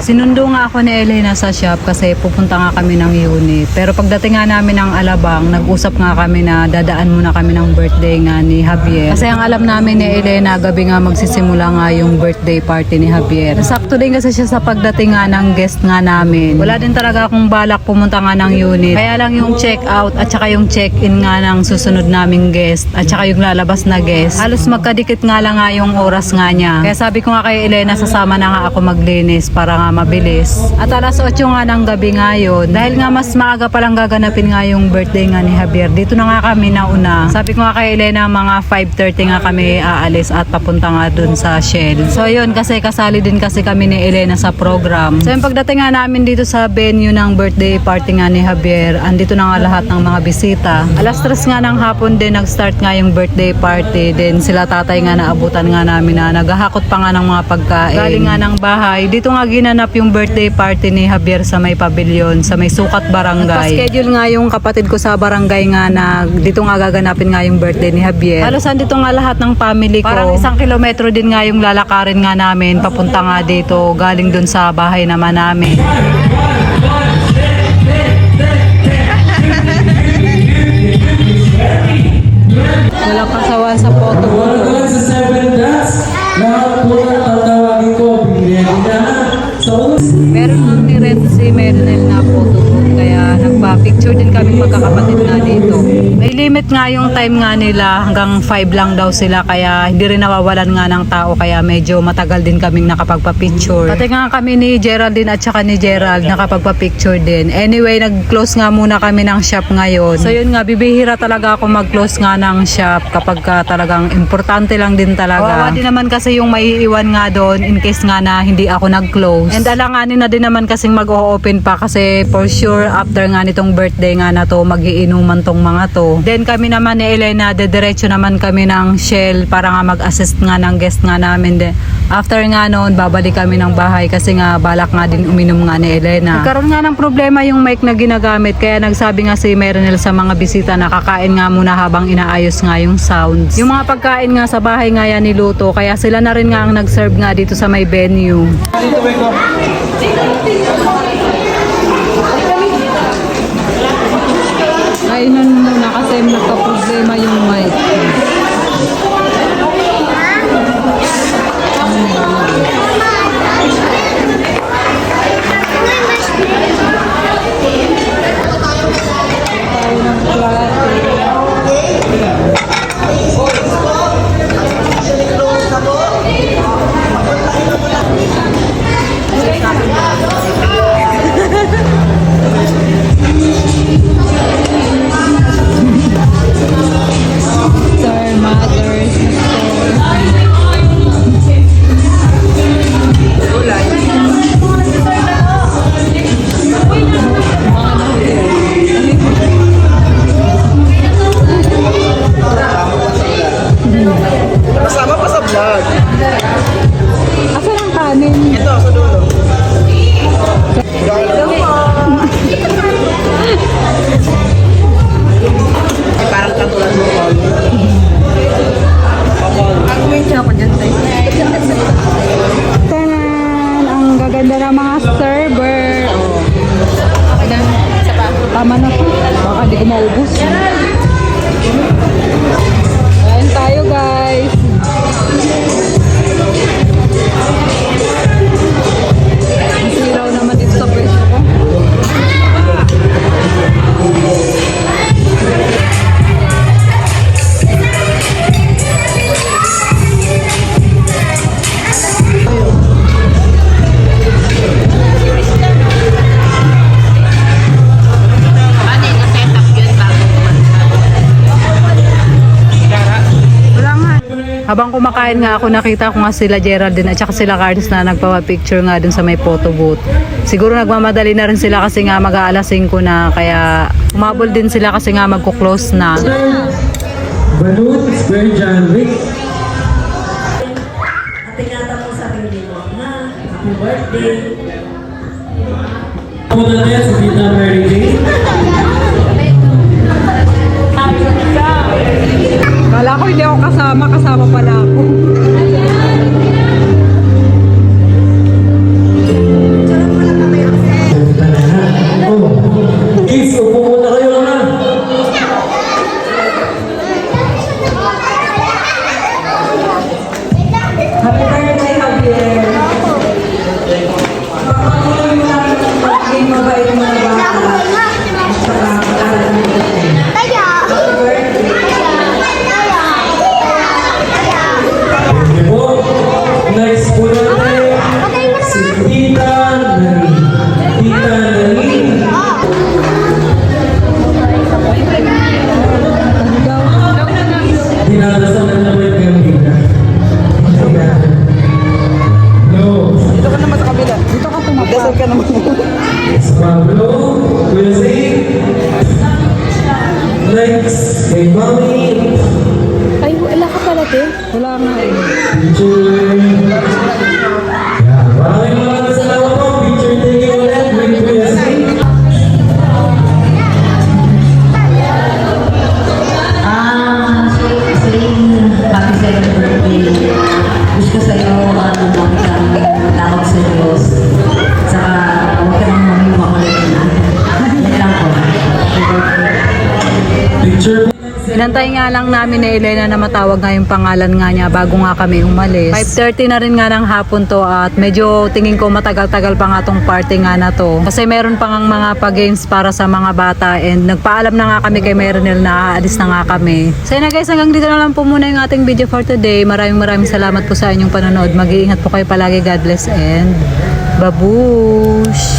Sinundo nga ako ni Elena sa shop kasi pupunta nga kami ng unit. Pero pagdating nga namin ng Alabang, nag-usap nga kami na dadaan muna kami ng birthday nga ni Javier. Kasi ang alam namin ni Elena, gabi nga magsisimula nga yung birthday party ni Javier. Sakto din kasi siya sa pagdating nga ng guest nga namin. Wala din talaga akong balak pumunta nga ng unit. Kaya lang yung check out at saka yung check-in nga ng susunod naming guest at saka yung lalabas na guest. Halos magkadikit nga lang nga yung oras nga niya. Kaya sabi ko nga kay Elena, sasama na nga ako maglinis para nga mabilis. At alas 8 nga ng gabi nga yun. Dahil nga mas maaga palang gaganapin nga yung birthday nga ni Javier. Dito na nga kami nauna. Sabi ko nga kay Elena, mga 5:30 nga kami aalis at papunta nga dun sa Shell. So yun, kasi kasali din kasi kami ni Elena sa program. So yung pagdating nga namin dito sa venue ng birthday party nga ni Javier, andito na nga lahat ng mga bisita. Alas 3 nga ng hapon din nag-start nga yung birthday party. Then sila tatay nga naabutan nga namin na naghahakot pa nga ng mga pagkain. Galing nga ng bahay. Dito nga ginanap yung birthday party ni Javier sa may pavilion, sa may Sukat Barangay. Pa-schedule nga yung kapatid ko sa barangay nga na dito nga gaganapin nga yung birthday ni Javier. Halos andito nga lahat ng family ko. Parang 1 kilometro din nga yung lalakarin nga namin papunta nga dito, galing dun sa bahay naman namin. Walang kasawa sa photo. Sa 7 dots, lahat po ng tatawagin ko, bigyan na. Meron lang ni Red si Mernel na photo booth, kaya nagpa-picture din kami magkakapatid na dito. May limit nga yung time nga nila, hanggang 5 lang daw sila, kaya hindi rin nawawalan nga ng tao, kaya medyo matagal din kaming nakapagpa-picture. Pati nga kami ni Geraldine at saka ni Gerald nakapagpa-picture din. Anyway, nag-close nga muna kami ng shop ngayon. So yun nga, bibihira talaga ako mag-close nga ng shop kapag talagang importante lang din talaga. Kawawa din naman kasi yung maiiwan nga doon in case nga na hindi ako nag-close. And alanganin na din naman kasing mag-o-open pa kasi for sure after nga nitong birthday nga na to, mag-iinuman tong mga to. Then kami naman ni Elena, dediretso naman kami ng Shell para nga mag-assist nga ng guest nga namin. Then, after nga noon, babalik kami ng bahay kasi nga balak nga din uminom nga ni Elena. Nagkaroon nga ng problema yung mic na ginagamit, kaya nagsabi nga si Mernel sa mga bisita na kakain nga muna habang inaayos nga yung sounds. Yung mga pagkain nga sa bahay nga yan niluto, kaya sila na rin nga ang nag-serve nga dito sa may venue. Kainan muna kasi nagka-problema yung mic. Kasama pa sa vlog. Asa lang kanin? Ito, sa dulo. Parang katulad mo, Paul. Ang winch ako dyan, tayo. Tanan! Ang gaganda ng mga server. Okay na. Isa pa. Tama na po. Baka di ko maubos. Kain tayo, guys. Ang siraw naman dito sa pwesto ko. Paano yung setup yun bago Wala nga. Habang kumakain nga ako, nakita ko nga sila Geraldine at saka sila Carlos na nagpapa-picture nga dun sa may photo booth. Siguro nagmamadali na rin sila kasi nga mag-aalas 5 na, kaya umabol din sila kasi nga magko-close na. Balloons, very generic. At ingatan mo sarili mo, ha? Happy birthday! Punta na yan sa Tita Mary Jane. Kala ko hindi ako kasama pala ako. Sarap naman. Pablo, Kuya Zay. Next, kay Mami. Ay, wala ka pala, te. Wala nga eh. Picture. Yan. Maraming salamat po. Picture taking ulit with Kuya Zay. Happy 7th birthday. Wish ko sa'yo, lagi kang tawag sa Diyos. Saka, huwag ka nang maming makulit na. Yan lang po. Happy birthday. Picture. Inantay nga lang namin ni Elena na matawag nga yung pangalan nga niya bago nga kami umalis. 5:30 na rin nga ng hapon to at medyo tingin ko matagal-tagal pa nga tong party nga na to. Kasi meron pa nga mga pa-games para sa mga bata and nagpaalam na nga kami kay Meronel na aalis na nga kami. So yun na guys, hanggang dito na lang po muna yung ating video for today. Maraming salamat po sa inyong panonood. Mag-iingat po kayo palagi. God bless and babush!